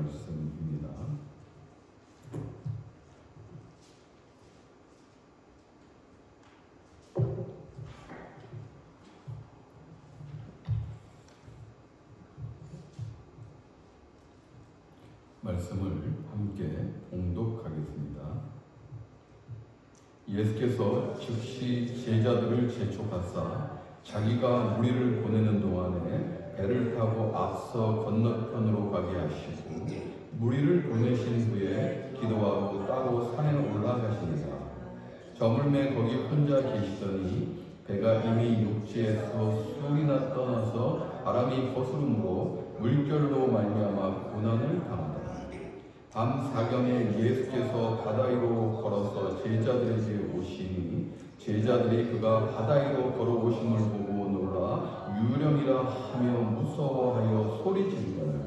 말씀입니다. 말씀을 함께 봉독하겠습니다. 예수께서 즉시 제자들을 재촉하사 자기가 무리를 보내는 동안에 배를 타고 앞서 건너편으로 가게 하시고 무리를 보내신 후에 기도하고 따로 산에 올라가시니라. 저물매 거기 혼자 계시더니 배가 이미 육지에서 수리나 떠나서 바람이 거스름으로 물결로 말미암아 고난을 당하더라. 밤 사경에 예수께서 바다 위로 걸어서 제자들에게 오시니 제자들이 그가 바다 위로 걸어오심을 보고 놀라 유령이라 하며 무서워하여 소리지르더니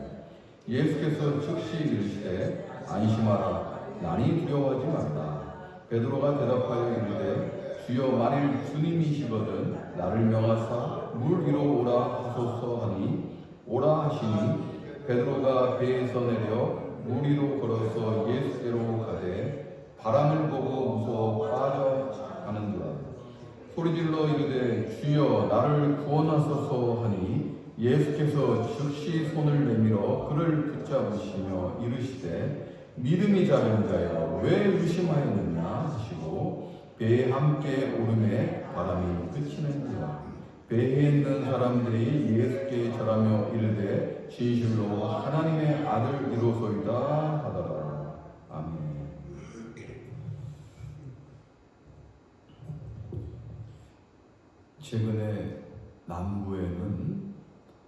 예수께서 즉시 이르시되 안심하라 나니 두려워하지 말라. 베드로가 대답하여 이르되 주여 만일 주님이시거든 나를 명하사 물 위로 오라 하소서 하니 오라 하시니 베드로가 배에서 내려 물 위로 걸어서 예수께로 가되 바람을 보고 무서워 빠져가는도다. 소리질러 이르되 주여 나를 구원하소서 하니 예수께서 즉시 손을 내밀어 그를 붙잡으시며 이르시되 믿음이 작은 자여 왜 의심하였느냐 하시고 배에 함께 오름에 바람이 그치는지라. 배에 있는 사람들이 예수께 절하며 이르되 진실로 하나님의 아들이로소이다 하더라. 아멘. 최근에 남부에는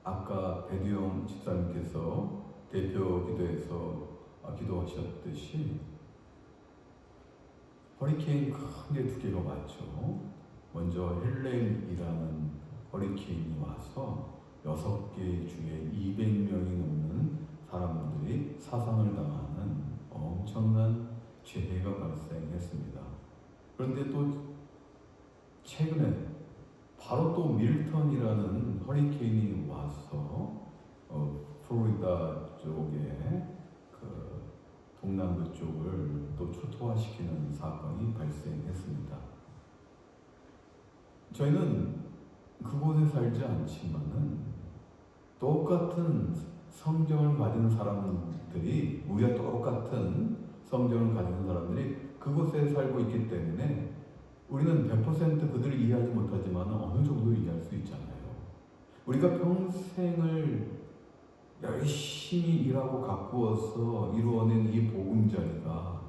아까 배두영 집사님께서 대표 기도에서 기도하셨듯이 허리케인 크게 두 개가 왔죠. 먼저 헬렌이라는 허리케인이 와서 6개 중에 200명이 넘는 사람들이 사상을 당하는 엄청난 재해가 발생했습니다. 그런데 또 최근에 바로 또 밀턴이라는 허리케인이 와서 플로리다 쪽에 그 동남부 쪽을 또 초토화시키는 사건이 발생했습니다. 저희는 그곳에 살지 않지만은 똑같은 성경을 가진 사람들이 우리가 똑같은 성경을 가진 사람들이 그곳에 살고 있기 때문에 우리는 100% 그들을 이해하지 못하지만 어느 정도 이해할 수 있잖아요. 우리가 평생을 열심히 일하고 가꾸어서 이루어낸 이 보금자리가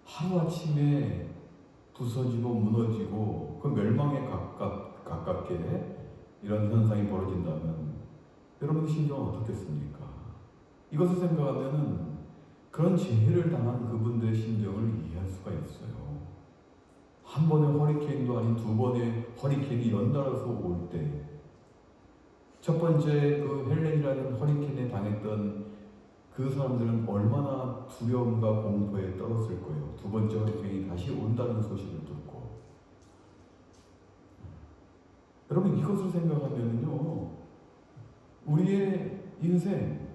하루아침에 부서지고 무너지고 그 멸망에 가깝게 이런 현상이 벌어진다면 여러분의 심정은 어떻겠습니까? 이것을 생각하면 그런 재해를 당한 그분들의 심정을 이해할 수가 있어요. 한 번의 허리케인도 아닌 두 번의 허리케인이 연달아서 올 때 첫 번째 그 헬렌이라는 허리케인에 당했던 그 사람들은 얼마나 두려움과 공포에 떨었을 거예요. 두 번째 허리케인이 다시 온다는 소식을 듣고. 여러분 이것을 생각하면요, 우리의 인생,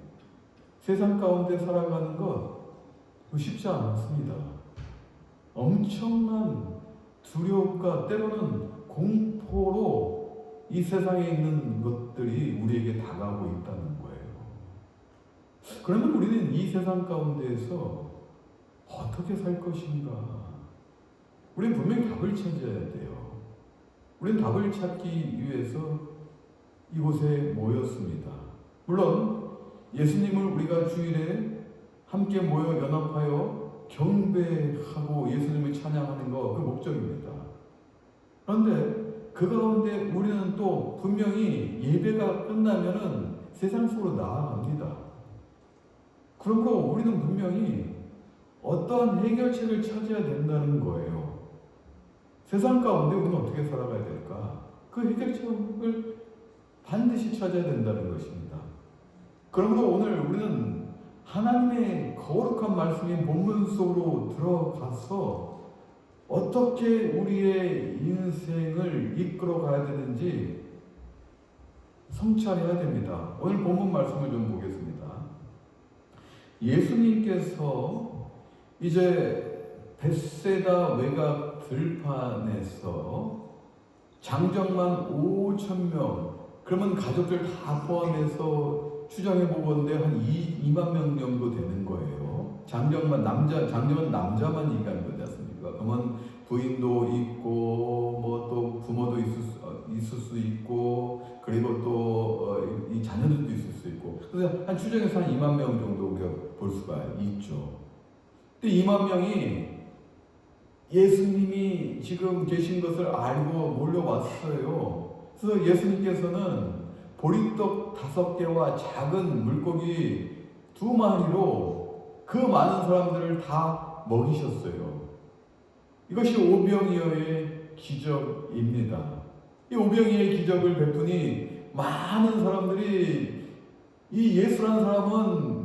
세상 가운데 살아가는 것 쉽지 않습니다. 엄청난 두려움과 때로는 공포로 이 세상에 있는 것들이 우리에게 다가오고 있다는 거예요. 그러면 우리는 이 세상 가운데에서 어떻게 살 것인가? 우리는 분명히 답을 찾아야 돼요. 우리는 답을 찾기 위해서 이곳에 모였습니다. 물론 예수님을 우리가 주일에 함께 모여 연합하여 경배하고 예수님을 찬양하는 거 그 목적입니다. 그런데 그 가운데 우리는 또 분명히 예배가 끝나면은 세상 속으로 나아갑니다. 그러므로 우리는 분명히 어떠한 해결책을 찾아야 된다는 거예요. 세상 가운데 우리는 어떻게 살아가야 될까? 그 해결책을 반드시 찾아야 된다는 것입니다. 그러므로 오늘 우리는 하나님의 거룩한 말씀인 본문 속으로 들어가서 어떻게 우리의 인생을 이끌어 가야 되는지 성찰해야 됩니다. 오늘 본문 말씀을 좀 보겠습니다. 예수님께서 이제 벳세다 외곽 들판에서 장정만 5,000명, 그러면 가족들 다 포함해서 추정해 보건대 한 2만 명 정도 되는 거예요. 장정만 남자만 얘기하는 거지 않습니까? 그러면 부인도 있고 뭐 또 부모도 있을 수 있고, 그리고 또 이 자녀들도 있을 수 있고, 그래서 한 추정해서 한 2만 명 정도 우리가 볼 수가 있죠. 근데 2만 명이 예수님이 지금 계신 것을 알고 몰려왔어요. 그래서 예수님께서는 보리떡 5개와 작은 물고기 2마리로 그 많은 사람들을 다 먹이셨어요. 이것이 오병이어의 기적입니다. 이 오병이어의 기적을 베푸니 많은 사람들이 이 예수라는 사람은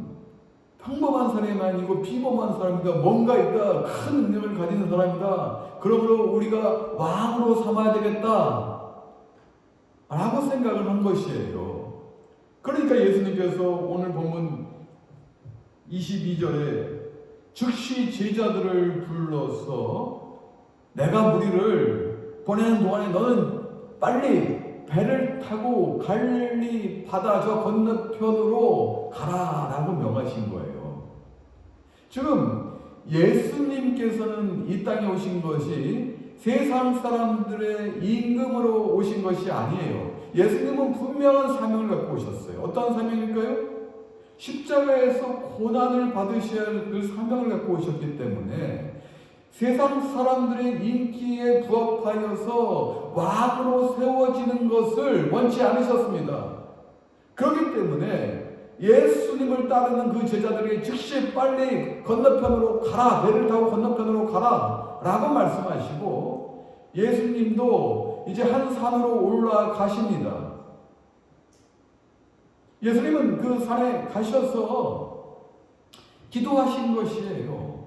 평범한 사람이 아니고 비범한 사람이다. 뭔가 있다. 큰 능력을 가지는 사람이다. 그러므로 우리가 왕으로 삼아야 되겠다. 라고 생각을 한 것이에요. 그러니까 예수님께서 오늘 본문 22절에 즉시 제자들을 불러서 내가 무리를 보내는 동안에 너는 빨리 배를 타고 갈릴리 바다 저 건너편으로 가라라고 명하신 거예요. 지금 예수님께서는 이 땅에 오신 것이 세상 사람들의 임금으로 오신 것이 아니에요. 예수님은 분명한 사명을 갖고 오셨어요. 어떤 사명일까요? 십자가에서 고난을 받으셔야 할 그 사명을 갖고 오셨기 때문에 세상 사람들의 인기에 부합하여서 왕으로 세워지는 것을 원치 않으셨습니다. 그렇기 때문에 예수님을 따르는 그 제자들에게 즉시 빨리 건너편으로 가라, 배를 타고 건너편으로 가라 라고 말씀하시고, 예수님도 이제 한 산으로 올라가십니다. 예수님은 그 산에 가셔서 기도하신 것이에요.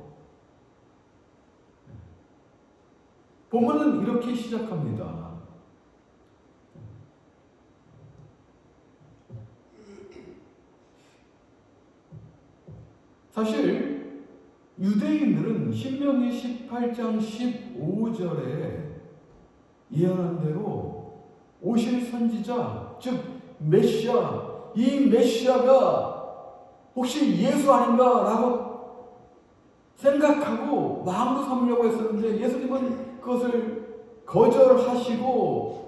본문은 이렇게 시작합니다. 사실 유대인들은 신명기 18장 15절에 예언한 대로 오실 선지자, 즉 메시아, 이 메시아가 혹시 예수 아닌가라고 생각하고 왕으로 삼으려고 했었는데, 예수님은 그것을 거절하시고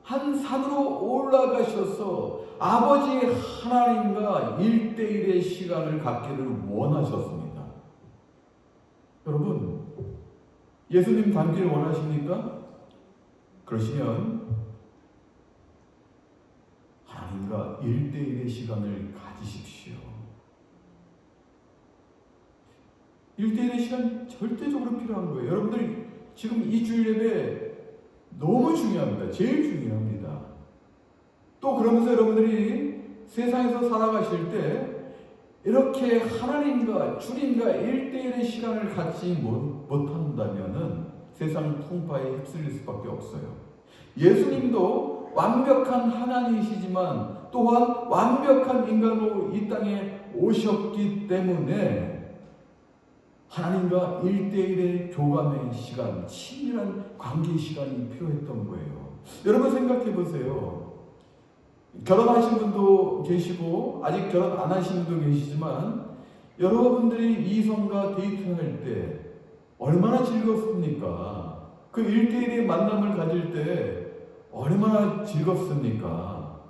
한 산으로 올라가셔서 아버지 하나님과 1대1의 시간을 갖기를 원하셨습니다. 여러분, 예수님 닮기를 원하십니까? 그러시면 하나님과 1대1의 시간을 가지십시오. 1대1의 시간 절대적으로 필요한 거예요. 여러분들 지금 이 주일 예배 너무 중요합니다. 제일 중요합니다. 또 그러면서 여러분들이 세상에서 살아가실 때 이렇게 하나님과 주님과 1대1의 시간을 갖지 못한다면 세상 풍파에 휩쓸릴 수밖에 없어요. 예수님도 완벽한 하나님이시지만 또한 완벽한 인간으로 이 땅에 오셨기 때문에 하나님과 1대1의 교감의 시간, 친밀한 관계의 시간이 필요했던 거예요. 여러분 생각해 보세요. 결혼하신 분도 계시고 아직 결혼 안 하신 분도 계시지만 여러분들이 이성과 데이트할 때 얼마나 즐겁습니까? 그 1대1의 만남을 가질 때 얼마나 즐겁습니까?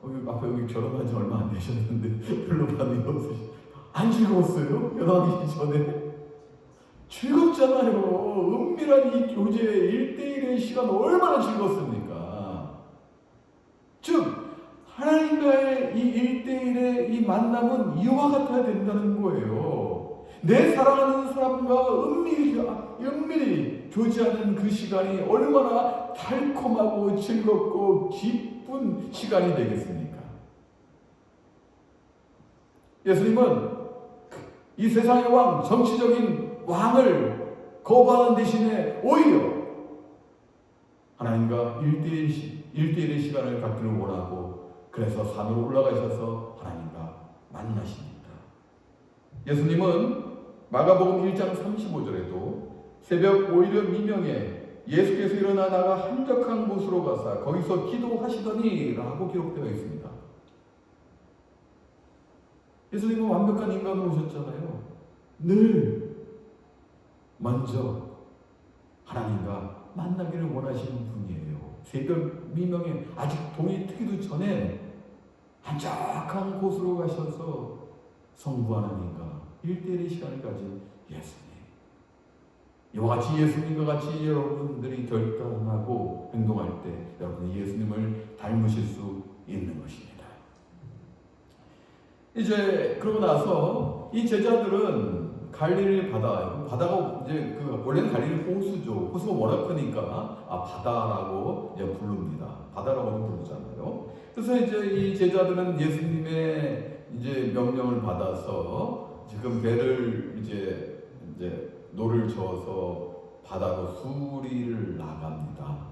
앞에 여기 결혼한 지 얼마 안 되셨는데 별로 반응이 없으시죠? 안 즐거웠어요? 결혼하기 전에? 즐겁잖아요. 은밀한 이 교제 1대1의 시간 얼마나 즐겁습니까? 즉 하나님과의 이 1대1의 이 만남은 이와 같아야 된다는 거예요. 내 사랑하는 사람과 은밀히 교제하는 그 시간이 얼마나 달콤하고 즐겁고 기쁜 시간이 되겠습니까? 예수님은 이 세상의 왕, 정치적인 왕을 거부하는 대신에 오히려 하나님과 1대1의 시간을 갖기를 원하고, 그래서 산으로 올라가셔서 하나님과 만나십니다. 예수님은 마가복음 1장 35절에도 새벽 5일의 미명에 예수께서 일어나 나가 한적한 곳으로 가사 거기서 기도하시더니 라고 기록되어 있습니다. 예수님은 완벽한 인간으로 오셨잖아요. 늘 먼저 하나님과 만나기를 원하시는 분이에요. 새벽 미명에 아직 동이 트기도 전에 한적한 곳으로 가셔서 성부 하나님과 1대1의 시간을 가진 예수님. 이와 같이 예수님과 같이 여러분들이 결단하고 행동할 때 여러분이 예수님을 닮으실 수 있는 것입니다. 이제 그러고 나서 이 제자들은 갈릴리 바다가 이제 원래는 갈릴리 호수죠. 호수가 워낙 크니까 바다라고 이제 부릅니다. 바다라고도 부르잖아요. 그래서 이제 이 제자들은 예수님의 이제 명령을 받아서 지금 배를 이제 노를 저어서 바다로 수리를 나갑니다.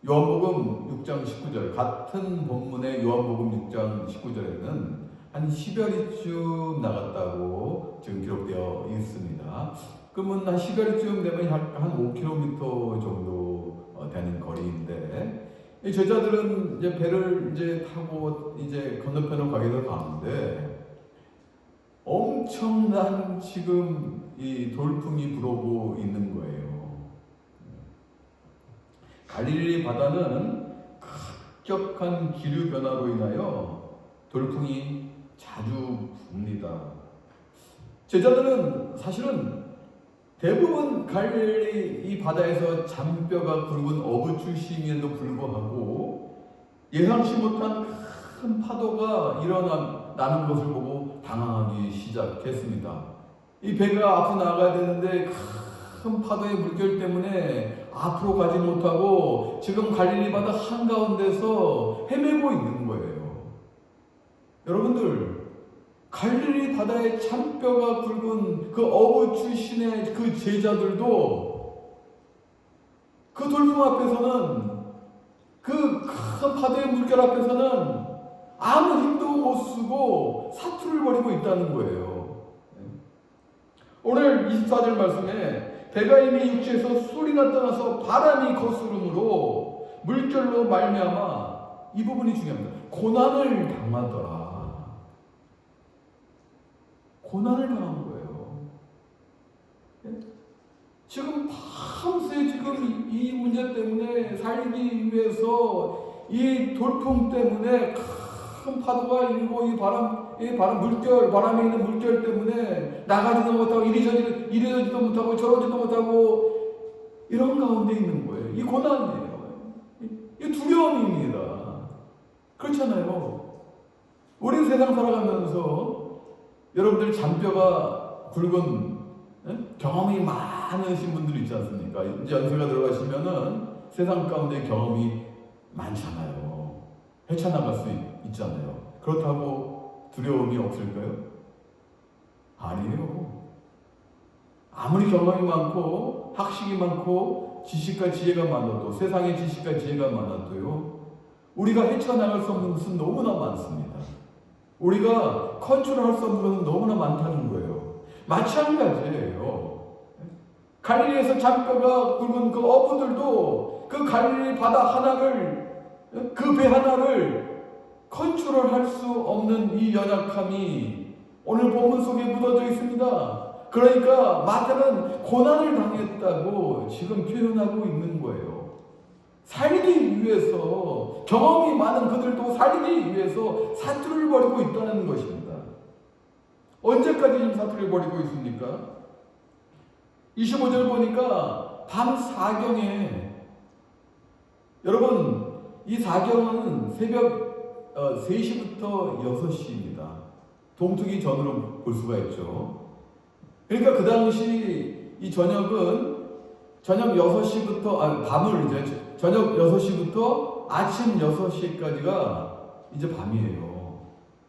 요한복음 6장 19절 같은 본문의 요한복음 6장 19절에는 한 10여리쯤 나갔다고 지금 기록되어 있습니다. 그러면 한 10여리쯤 되면 한 5km 정도 되는 거리인데 이 제자들은 이제 배를 이제 타고 이제 건너편으로 가게 가는데 엄청난 지금 이 돌풍이 불어오고 있는 거예요. 갈릴리 바다는 급격한 기류 변화로 인하여 돌풍이 자주 붑니다. 제자들은 사실은 대부분 갈릴리 이 바다에서 잔뼈가 굵은 어부 출신임에도 불구하고 예상치 못한 큰 파도가 일어나는 것을 보고 당황하기 시작했습니다. 이 배가 앞으로 나가야 되는데 큰 파도의 물결 때문에 앞으로 가지 못하고 지금 갈릴리 바다 한가운데서 헤매고 있는 거예요. 여러분들, 갈릴리 바다의 잔뼈가 굵은 그 어부 출신의 그 제자들도 그 돌풍 앞에서는 그 큰 파도의 물결 앞에서는 아무 힘도 못 쓰고 사투를 벌이고 있다는 거예요. 오늘 24절 말씀에 배가 이미 육지에서 술이나 떠나서 바람이 거스름으로 물결로 말미암아 이 부분이 중요합니다. 고난을 당하더라. 고난을 당한 거예요. 지금 밤새 지금 이 문제 때문에 살기 위해서 이 돌풍 때문에 큰 파도가 일고 이 바람 물결, 바람에 있는 물결 때문에 나가지도 못하고 이리저리도 못하고 저러지도 못하고 이런 가운데 있는 거예요. 이 고난이에요. 이 두려움입니다. 그렇잖아요. 우리 세상 살아가면서 여러분들 잔뼈가 굵은 경험이 많으신 분들이 있지 않습니까? 이제 연세가 들어가시면은 세상 가운데 경험이 많잖아요. 헤쳐나갈 수 있잖아요. 그렇다고 두려움이 없을까요? 아니에요. 아무리 경험이 많고 학식이 많고 지식과 지혜가 많아도 세상의 지식과 지혜가 많아도요 우리가 헤쳐나갈 수 없는 것은 너무나 많습니다. 우리가 컨트롤할 수 없는 것은 너무나 많다는 거예요. 마찬가지예요. 갈릴리에서 잔뼈가 굵은 그 어부들도 그 갈릴리 바다 하나를 그 배 하나를 컨트롤할 수 없는 이 연약함이 오늘 본문 속에 묻어져 있습니다. 그러니까 마태는 고난을 당했다고 지금 표현하고 있는 거예요. 살기 위해서 경험이 많은 그들도 살기 위해서 사투를 벌이고 있다는 것입니다. 언제까지 지금 사투를 벌이고 있습니까? 25절 보니까 밤 4경에 여러분 이 4경은 새벽 3시부터 6시입니다. 동트기 전으로 볼 수가 있죠. 그러니까 그 당시 이 저녁은 저녁 6시부터 밤을 이제 저녁 6시부터 아침 6시까지가 이제 밤이에요.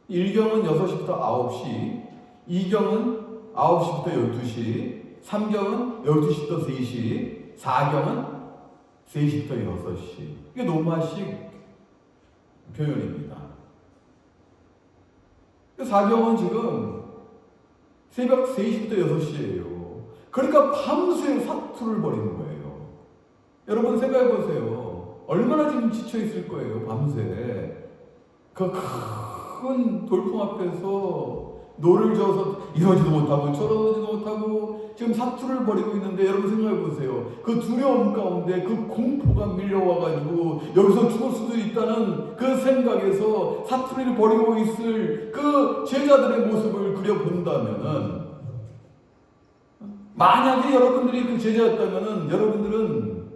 1경은 6시부터 9시, 2경은 9시부터 12시, 3경은 12시부터 3시, 4경은 3시부터 6시. 이게 노마식 표현입니다. 4경은 지금 새벽 3시부터 6시예요. 그러니까 밤새 사투를 벌이는 거예요. 여러분 생각해 보세요. 얼마나 지금 지쳐 있을 거예요. 밤새 그 큰 돌풍 앞에서 노를 저어서 이러지도 못하고 저러지도 못하고 지금 사투를 벌이고 있는데, 여러분 생각해 보세요. 그 두려움 가운데 그 공포가 밀려와가지고 여기서 죽을 수도 있다는 그 생각에서 사투리를 벌이고 있을 그 제자들의 모습을 그려본다면은, 만약에 여러분들이 그 제자였다면은 여러분들은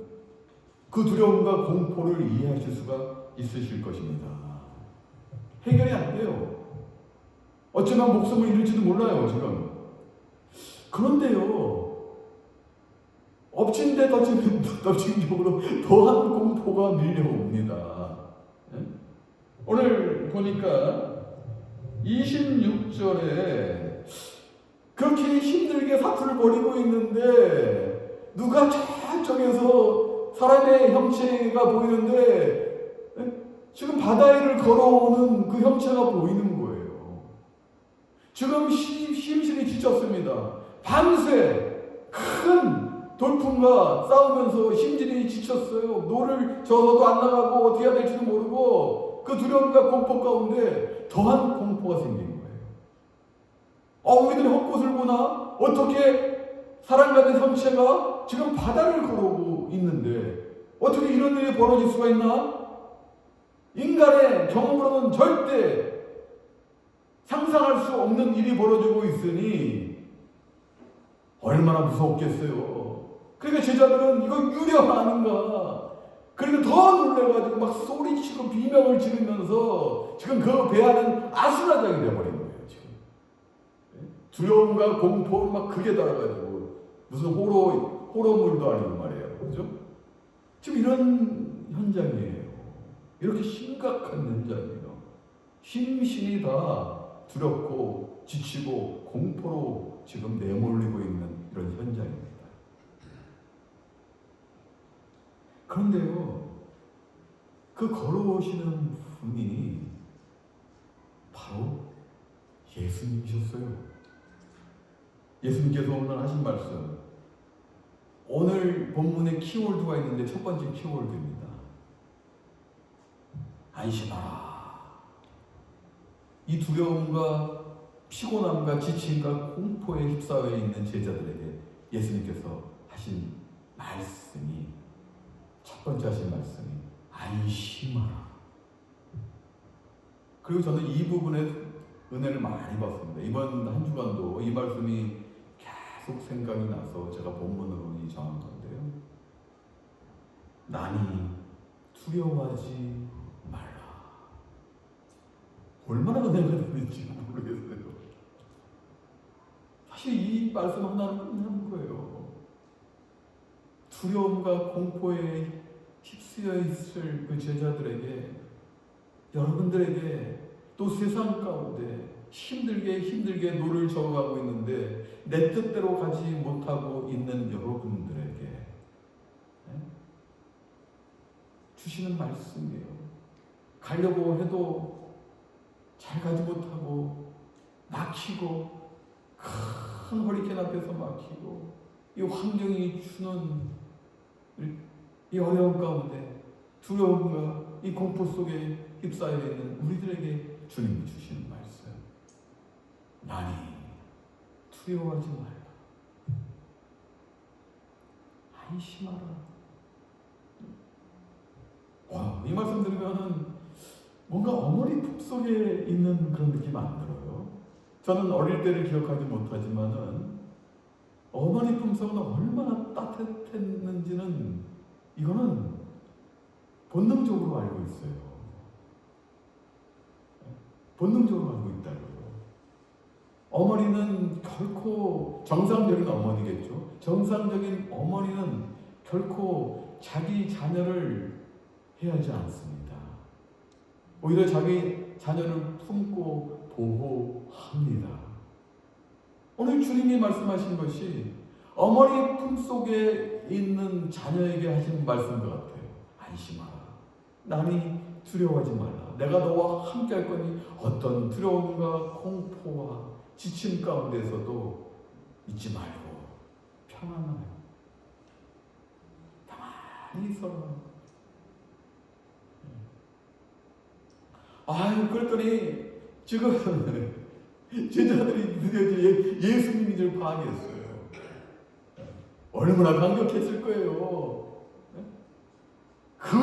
그 두려움과 공포를 이해하실 수가 있으실 것입니다. 해결이 안 돼요. 어쩌면 목숨을 잃을지도 몰라요, 지금. 그런데요, 엎친 데 덮친격으로 더한 공포가 밀려옵니다. 오늘 보니까 26절에 그렇게 힘들게 사투를 벌이고 있는데 누가 저쪽에서 사람의 형체가 보이는데 지금 바다 위를 걸어오는 그 형체가 보이는 거예요. 지금 심신이 지쳤습니다. 밤새 큰 돌풍과 싸우면서 심신이 지쳤어요. 노를 저어도 안 나가고 어떻게 해야 될지도 모르고 그 두려움과 공포 가운데 더한 공포가 생긴 거예요. 우리들이 헛것을 보나? 어떻게 사람 같은 형체가 지금 바다를 걸어오고 있는데 어떻게 이런 일이 벌어질 수가 있나? 인간의 경험으로는 절대 상상할 수 없는 일이 벌어지고 있으니 얼마나 무섭겠어요. 그러니까 제자들은 이거 유령 아닌가? 그러니까 더 놀래가지고 막 소리치고 비명을 지르면서 지금 그 배 안은 아수라장이 되어버린 거예요. 지금 두려움과 공포를 막 극에 달아가지고 무슨 호러물도 아니고 말이에요. 그죠? 지금 이런 현장이에요. 이렇게 심각한 현장이에요. 심신이 다 두렵고 지치고 공포로 지금 내몰리고 있는 이런 현장입니다. 그런데요, 그 걸어오시는 분이 바로 예수님이셨어요. 예수님께서 오늘 하신 말씀, 오늘 본문에 키워드가 있는데 첫 번째 키워드입니다. 안심하라. 이 두려움과 피곤함과 지침과 공포에 휩싸여 있는 제자들에게 예수님께서 하신 말씀이, 첫 번째 하신 말씀이 안심하라. 그리고 저는 이 부분에 은혜를 많이 받습니다. 이번 한 주간도 이 말씀이 계속 생각이 나서 제가 본문으로 정한 건데요. 나니 두려워하지 말라. 얼마나 은혜가 되는지 모르겠어요. 사실 이 말씀 하나는 끝나는 거예요. 두려움과 공포에 휩쓰여 있을 그 제자들에게, 여러분들에게, 또 세상 가운데 힘들게 노를 저어가고 있는데 내 뜻대로 가지 못하고 있는 여러분들에게 주시는 말씀이에요. 가려고 해도 잘 가지 못하고 막히고, 큰 허리케인 앞에서 막히고, 이 환경이 주는 이 어려움 가운데 두려움과 이 공포 속에 휩싸여 있는 우리들에게 주님이 주시는 말씀, 나니 두려워하지 말라. 안심하라. 이 말씀 들으면은 뭔가 어머니 품속에 있는 그런 느낌 안 들어요? 저는 어릴 때를 기억하지 못하지만은 어머니 품속은 얼마나 따뜻했는지는 이거는 본능적으로 알고 있어요. 본능적으로 알고 있다고요. 어머니는 결코 정상적인 어머니겠죠. 정상적인 어머니는 결코 자기 자녀를 해하지 않습니다. 오히려 자기 자녀를 품고 보호합니다. 오늘 주님이 말씀하신 것이 어머니 품속에 있는 자녀에게 하신 말씀인 것 같아요. 안심하라. 나니 두려워하지 말라. 내가 너와 함께 할 거니 어떤 두려움과 공포와 지침 가운데서도 잊지 말고 평안하게 가만히 있어라. 아유, 그랬더니 지금 제자들이 드디어 예수님인 줄 파악했어요. 얼마나 감격했을 거예요. 그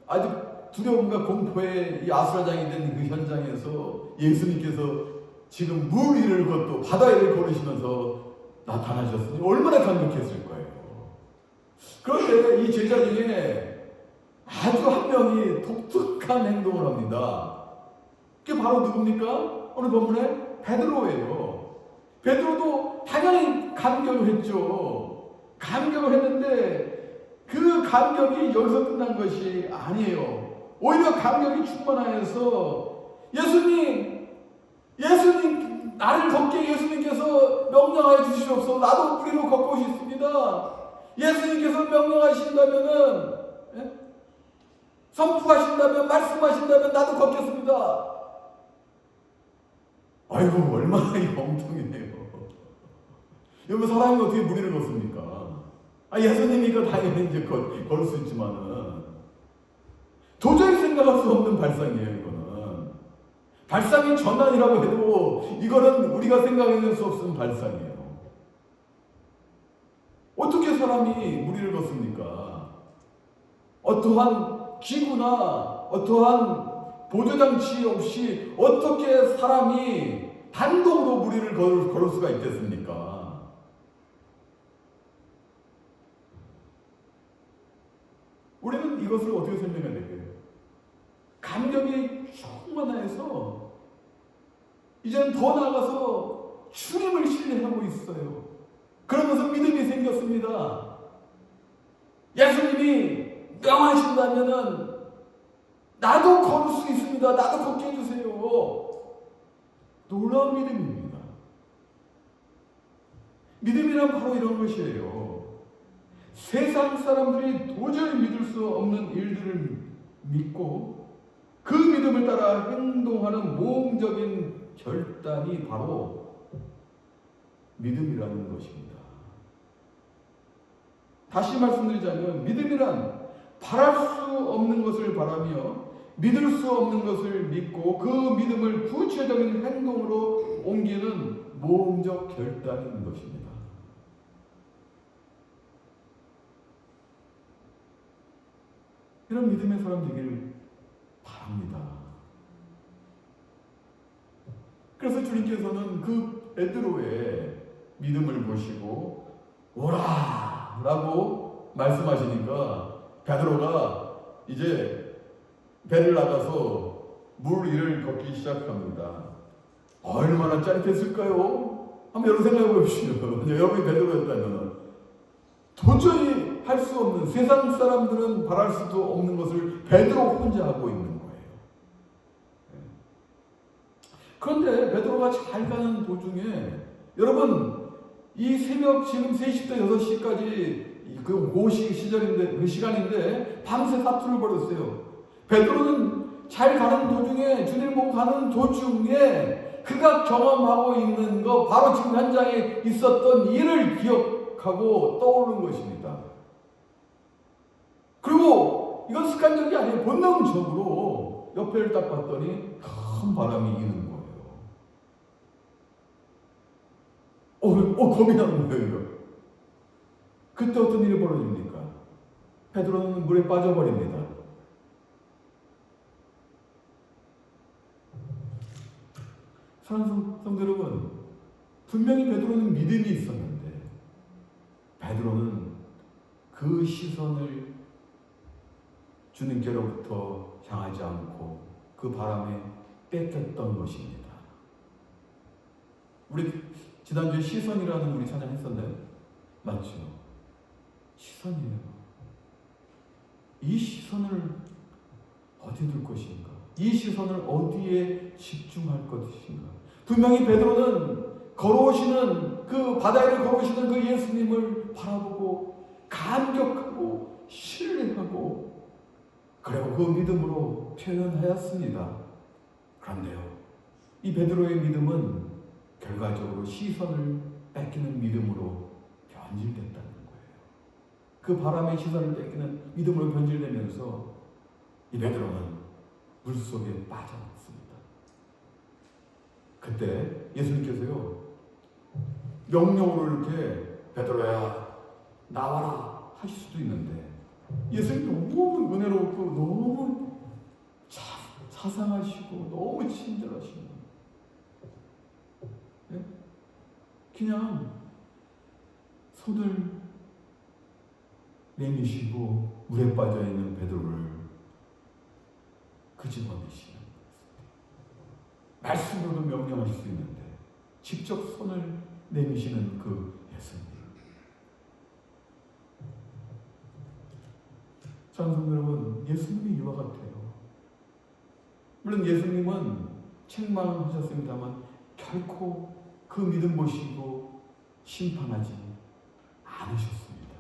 아주 두려움과 공포의 이 아수라장이 된 그 현장에서 예수님께서 지금 물 위를 걷고 바다 위를 걸으시면서 나타나셨으니 얼마나 감격했을 거예요. 그런데 이 제자 중에 아주 한 명이 독특한 행동을 합니다. 그게 바로 누굽니까? 오늘 본문에 베드로예요. 베드로도 당연히 감격을 했죠. 감격을 했는데 그 감격이 여기서 끝난 것이 아니에요. 오히려 감격이 충만하여서 예수님 나를 걷게 예수님께서 명령하여 주시옵소서. 나도 우리로 걷고 싶습니다. 예수님께서 명령하신다면은, 선포하신다면, 말씀하신다면 나도 걷겠습니다. 아이고, 얼마나 엉뚱이네요. 여러분, 사람이 어떻게 무리를 걷습니까? 예수님이니까 당연히 이제 걸을 수 있지만은 도저히 생각할 수 없는 발상이에요. 이거는 발상의 전환이라고 해도 이거는 우리가 생각해낼 수 없는 발상이에요. 어떻게 사람이 무리를 걷습니까? 어떠한 기구나 어떠한 보조장치 없이 어떻게 사람이 단독으로 무리를 걸을 수가 있겠습니까? 우리는 이것을 어떻게 설명해야 될까요? 감격이 충만해서 이제는 더 나아가서 주님을 신뢰하고 있어요. 그러면서 믿음이 생겼습니다. 예수님이 명하신다면은 나도 걸을 수 있습니다. 나도 걷게 해주세요. 놀라운 믿음입니다. 믿음이란 바로 이런 것이에요. 세상 사람들이 도저히 믿을 수 없는 일들을 믿고 그 믿음을 따라 행동하는 모험적인 결단이 바로 믿음이라는 것입니다. 다시 말씀드리자면 믿음이란 바랄 수 없는 것을 바라며 믿을 수 없는 것을 믿고 그 믿음을 구체적인 행동으로 옮기는 모험적 결단인 것입니다. 이런 믿음의 사람 되기를 바랍니다. 그래서 주님께서는 그 베드로의 믿음을 보시고 오라! 라고 말씀하시니까 베드로가 이제 배를 나가서 물 위를 걷기 시작합니다. 얼마나 짜릿했을까요? 한번 여러분 생각해 보십시오. 여러분이 베드로였다면 도저히 할 수 없는, 세상 사람들은 바랄 수도 없는 것을 베드로 혼자 하고 있는 거예요. 그런데 베드로가 잘 가는 도중에 여러분 이 새벽 지금 3시부터 6시까지 그 시절인데, 그 시간인데 밤새 사투를 벌였어요. 베드로는 잘 가는 도중에, 주님 보고 가는 도중에 그가 경험하고 있는 거, 바로 지금 현장에 있었던 일을 기억하고 떠오르는 것입니다. 그리고 이건 습관적이 아니에요. 본능적으로 옆에를 딱 봤더니 큰 바람이 이는 거예요. 겁이 나는 거예요, 이거. 그때 어떤 일이 벌어집니까? 베드로는 물에 빠져버립니다. 사랑하는 성도 여러분, 분명히 베드로는 믿음이 있었는데 베드로는 그 시선을 주님께로부터 향하지 않고 그 바람에 뺏겼던 것입니다. 우리 지난주에 시선이라는 우리 찬양 했었나요? 맞죠? 시선이에요. 이 시선을 어디 둘 것인가? 이 시선을 어디에 집중할 것인가? 분명히 베드로는 걸어오시는 그 바다를 걸어오시는 그 예수님을 바라보고 감격하고 신뢰하고 그리고 그 믿음으로 표현하였습니다. 그런데요, 이 베드로의 믿음은 결과적으로 시선을 뺏기는 믿음으로 변질됐다는 거예요. 그 바람의 시선을 뺏기는 믿음으로 변질되면서 이 베드로는 물속에 빠져났습니다. 그때 예수님께서요, 명령으로 이렇게 베드로야 나와라 하실 수도 있는데, 예수님 너무 은혜롭고 너무 자상하시고 너무 친절하시고, 네? 그냥 손을 내미시고 물에 빠져있는 베드로를 끄집어내시는 거였습니다. 말씀으로도 명령하실 수 있는데 직접 손을 내미시는 그 예수님. 사랑하는 여러분, 예수님이 이와 같아요. 물론 예수님은 책망하셨습니다만 결코 그 믿음 보시고 심판하지 않으셨습니다.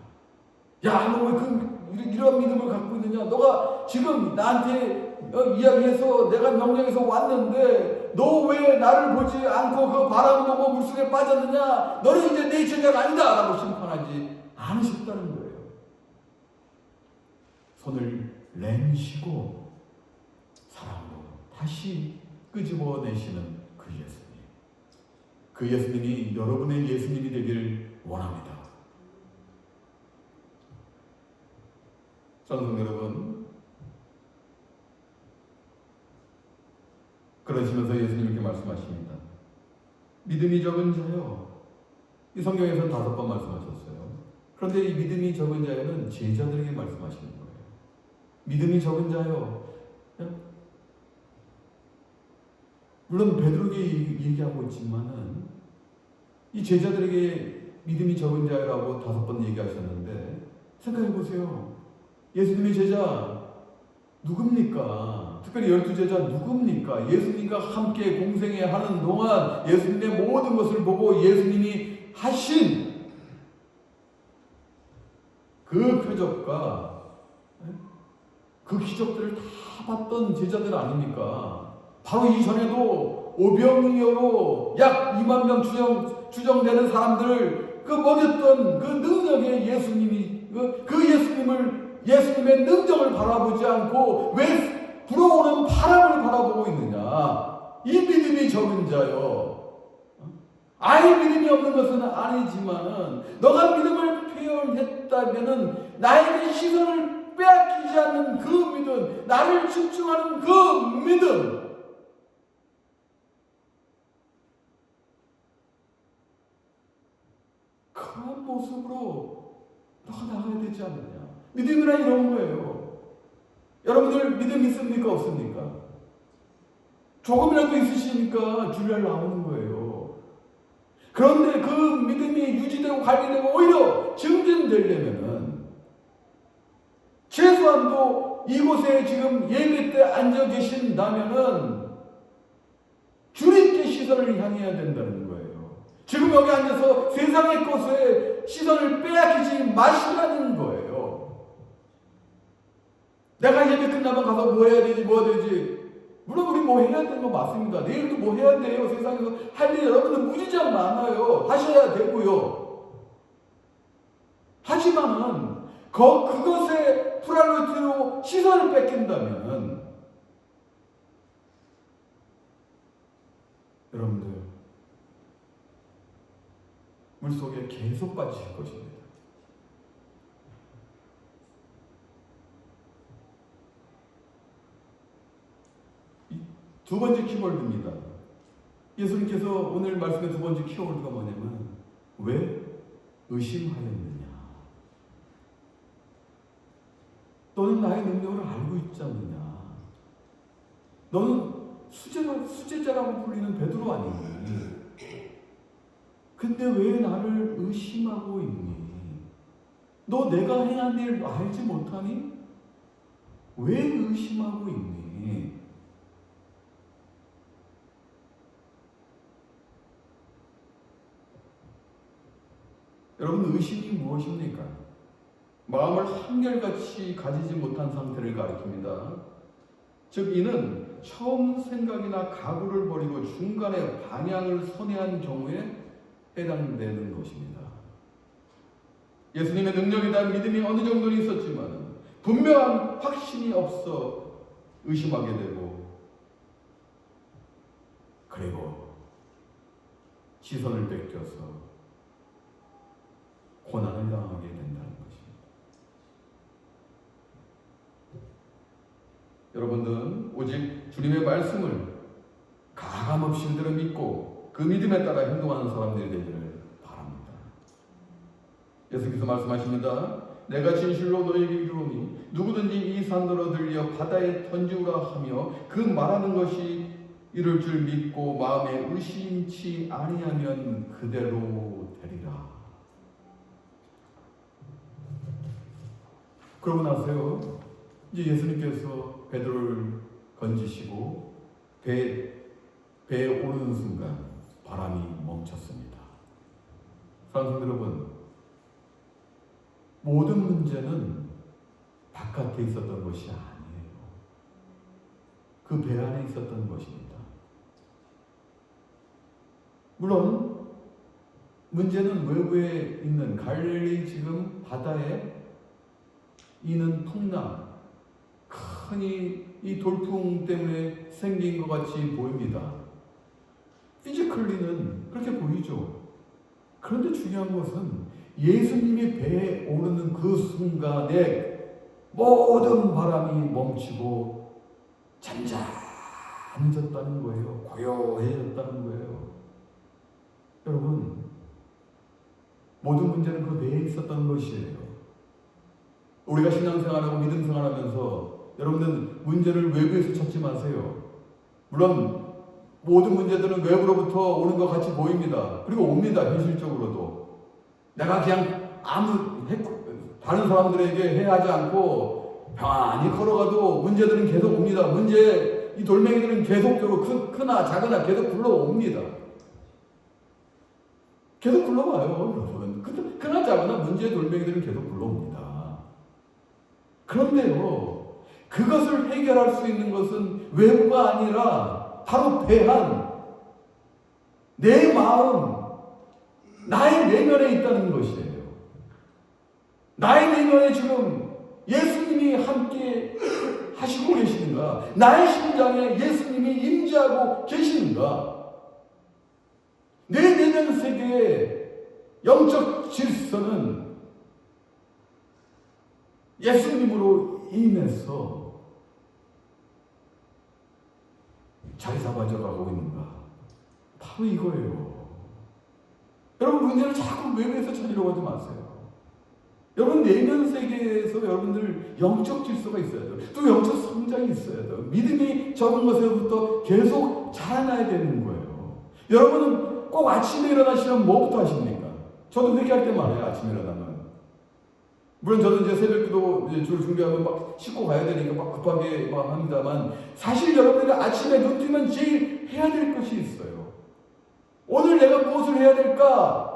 야, 너 왜 이런 믿음을 갖고 있느냐? 너가 지금 나한테 이야기해서 내가 명령해서 왔는데 너 왜 나를 보지 않고 그 바람 보고 물속에 빠졌느냐? 너는 이제 내 제자가 아니다! 라고 심판하지 않으셨다는 거예요. 손을 내미시고 사랑으로 다시 끄집어내시는 그 예수님. 그 예수님이 여러분의 예수님이 되길 원합니다. 성도 여러분, 그러시면서 예수님 이렇게 말씀하십니다. 믿음이 적은 자요. 이 성경에서는 5번 말씀하셨어요. 그런데 이 믿음이 적은 자요는 제자들에게 말씀하시는 거예요. 믿음이 적은 자요. 물론 베드로에게 얘기하고 있지만은 이 제자들에게 믿음이 적은 자라고 5번 얘기하셨는데, 생각해 보세요. 예수님의 제자 누굽니까? 특별히 12제자 누굽니까? 예수님과 함께 공생애 하는 동안 예수님의 모든 것을 보고 예수님이 하신 그 표적과 그 기적들을 다 봤던 제자들 아닙니까? 바로 이전에도 오병이어로 약 2만 명 추정되는 사람들을 그 먹였던 그 능력의 예수님이 예수님의 능력을 바라보지 않고 왜 불어오는 바람을 바라보고 있느냐? 이 믿음이 적은 자요. 아예 믿음이 없는 것은 아니지만은 너가 믿음을 표현했다면은 나에게 시선을 빼앗기지 않는 그 믿음, 나를 집중하는 그 믿음, 그런 모습으로 너가 나가야 되지 않느냐. 믿음이라 이런 거예요. 여러분들 믿음 있습니까? 없습니까? 조금이라도 있으시니까 주일날 나오는 거예요. 그런데 그 믿음이 유지되고 관리되고 오히려 증진되려면은 최소한도 이곳에 지금 예배 때 앉아 계신다면은 주님께 시선을 향해야 된다는 거예요. 지금 여기 앉아서 세상의 것에 시선을 빼앗기지 마시라는 거예요. 내가 예배 끝나면 가서 뭐 해야 되지, 뭐 해야 되지. 물론 우리 뭐 해야 되는 거 맞습니다. 내일도 뭐 해야 돼요. 세상에서 할 일 여러분들 무지장 많아요. 하셔야 되고요. 하지만은 그것에 프라이어티로 시선을 뺏긴다면 여러분들 물속에 계속 빠지실 것입니다. 두 번째 키워드입니다. 예수님께서 오늘 말씀의 두 번째 키워드가 뭐냐면 왜 의심하였느냐. 너는 나의 능력을 알고 있지 않느냐. 너는 수제자라고 불리는 베드로 아니니. 근데 왜 나를 의심하고 있니? 너 내가 행한 일 알지 못하니? 왜 의심하고 있니? 여러분, 의심이 무엇입니까? 마음을 한결같이 가지지 못한 상태를 가리킵니다. 즉 이는 처음 생각이나 각오를 버리고 중간에 방향을 선회한 경우에 해당되는 것입니다. 예수님의 능력에 대한 믿음이 어느 정도는 있었지만 분명한 확신이 없어 의심하게 되고, 그리고 시선을 뺏겨서 고난을 당하게 된다는 것입니다. 여러분들은 오직 주님의 말씀을 가감없이 그대로 믿고 그 믿음에 따라 행동하는 사람들이 되기를 바랍니다. 예수께서 말씀하십니다. 내가 진실로 너희에게 이르노니 누구든지 이 산더러 들려 바다에 던지우라 하며 그 말하는 것이 이룰 줄 믿고 마음에 의심치 아니하면 그대로 되리라. 그러고 나서요, 이제 예수님께서 베드로를 건지시고 배에 오르는 순간 바람이 멈췄습니다. 사랑하는 여러분, 모든 문제는 바깥에 있었던 것이 아니에요. 그 배 안에 있었던 것입니다. 물론 문제는 외부에 있는 갈릴리 지금 바다에 이는 풍랑, 큰 이 돌풍 때문에 생긴 것 같이 보입니다. 피지컬리는 그렇게 보이죠. 그런데 중요한 것은 예수님이 배에 오르는 그 순간에 모든 바람이 멈추고 잔잔해졌다는 거예요. 고요해졌다는 거예요. 여러분, 모든 문제는 그 배에 있었던 것이에요. 우리가 신앙생활하고 믿음생활하면서 여러분들은 문제를 외부에서 찾지 마세요. 물론 모든 문제들은 외부로부터 오는 것 같이 보입니다. 그리고 옵니다. 현실적으로도. 내가 그냥 다른 사람들에게 해하지 않고 평안히 걸어가도 문제들은 계속 옵니다. 이 돌멩이들은 계속적으로 크나 작으나 계속 굴러옵니다. 계속 굴러와요, 여러분. 크나 작으나 문제의 돌멩이들은 계속 굴러옵니다. 그런데요, 그것을 해결할 수 있는 것은 외부가 아니라 바로 배한 내 마음, 나의 내면에 있다는 것이에요. 나의 내면에 지금 예수님이 함께 하시고 계시는가? 나의 심장에 예수님이 임재하고 계시는가? 내 내면 세계의 영적 질서는 예수님으로 인해서 자리 잡아져 가고 있는가? 바로 이거예요. 여러분, 문제를 자꾸 외부에서 찾으려고 하지 마세요. 여러분, 내면 세계에서 여러분들 영적 질서가 있어야 돼요. 또 영적 성장이 있어야 돼요. 믿음이 적은 것에서부터 계속 자라나야 되는 거예요. 여러분은 꼭 아침에 일어나시면 뭐부터 하십니까? 저도 회개할 때 말해요. 아침에 일어나면. 물론 저는 이제 새벽기도 주를 준비하고 막 씻고 가야 되니까 막 급하게 막 합니다만, 사실 여러분들이 아침에 눈 뜨면 제일 해야 될 것이 있어요. 오늘 내가 무엇을 해야 될까?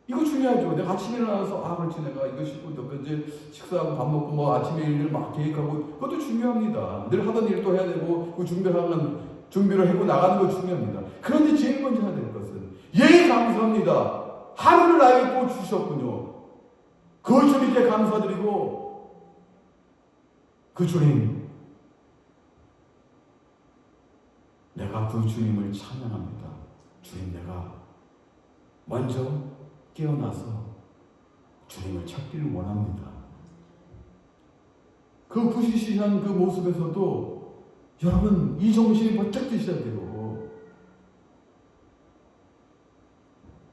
이거 중요하죠. 내가 아침에 일어나서 그렇지, 내가 이거 씻고 이제 식사하고 밥 먹고 뭐 아침에 일을 막 계획하고, 그것도 중요합니다. 늘 하던 일도 해야 되고 그 준비를 하고 나가는 거 중요합니다. 그런데 제일 먼저 해야 될 것은 감사합니다. 하루를 나에게 또 주셨군요. 그 주님께 감사드리고, 그 주님, 내가 그 주님을 찬양합니다. 주님, 내가 먼저 깨어나서 주님을 찾기를 원합니다. 그 부시시한 그 모습에서도 여러분, 이 정신이 번쩍 드셔야 돼요.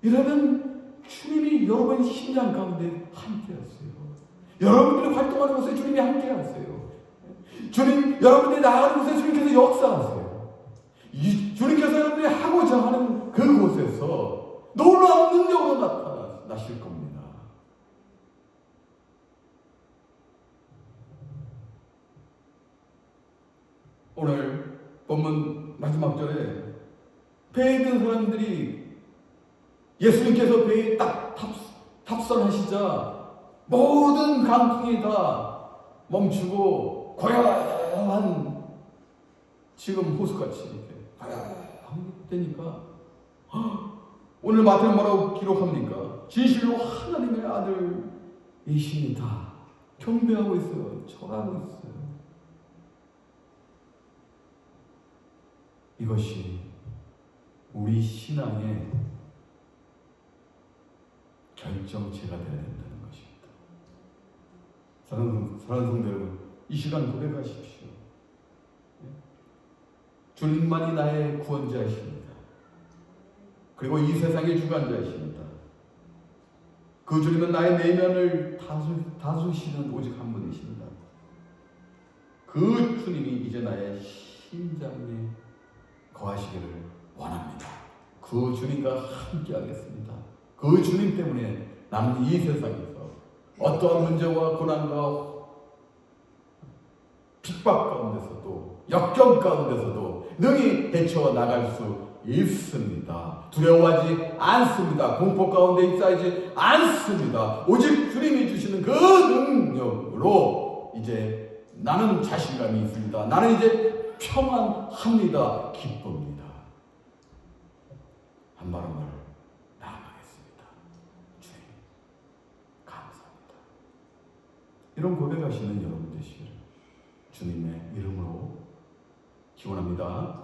이러면 주님이 여러분의 심장 가운데 함께 하세요. 여러분들이 활동하는 곳에 주님이 함께 하세요. 여러분들이 나가는 곳에 주님께서 역사하세요. 주님께서 여러분들이 하고자 하는 그곳에서 놀라운 능력으로 나타나실 겁니다. 오늘 본문 마지막 절에 배에 있는 사람들이 예수님께서 배에 딱 탑선하시자 모든 강풍이 다 멈추고 고요한 지금 호수같이 이렇게 고요한 때니까 오늘 마태는 뭐라고 기록합니까? 진실로 하나님의 아들이십니다. 경배하고 있어요. 절하고 있어요. 이것이 우리 신앙의 결정체가 되어야 된다는 것입니다. 사랑하는 성도 여러분, 이 시간 고백하십시오. 주님만이 나의 구원자이십니다. 그리고 이 세상의 주관자이십니다. 그 주님은 나의 내면을 다스리시는 오직 한 분이십니다. 그 주님이 이제 나의 심장에 거하시기를 원합니다. 그 주님과 함께 하겠습니다. 그 주님 때문에 나는 이 세상에서 어떠한 문제와 고난과 핍박 가운데서도 역경 가운데서도 능히 헤쳐 나갈 수 있습니다. 두려워하지 않습니다. 공포 가운데 입사하지 않습니다. 오직 주님이 주시는 그 능력으로 이제 나는 자신감이 있습니다. 나는 이제 평안합니다. 기쁩니다. 한 말 한 말 나아가겠습니다. 주님 감사합니다. 이런 고백하시는 여러분 되시기를 주님의 이름으로 기원합니다.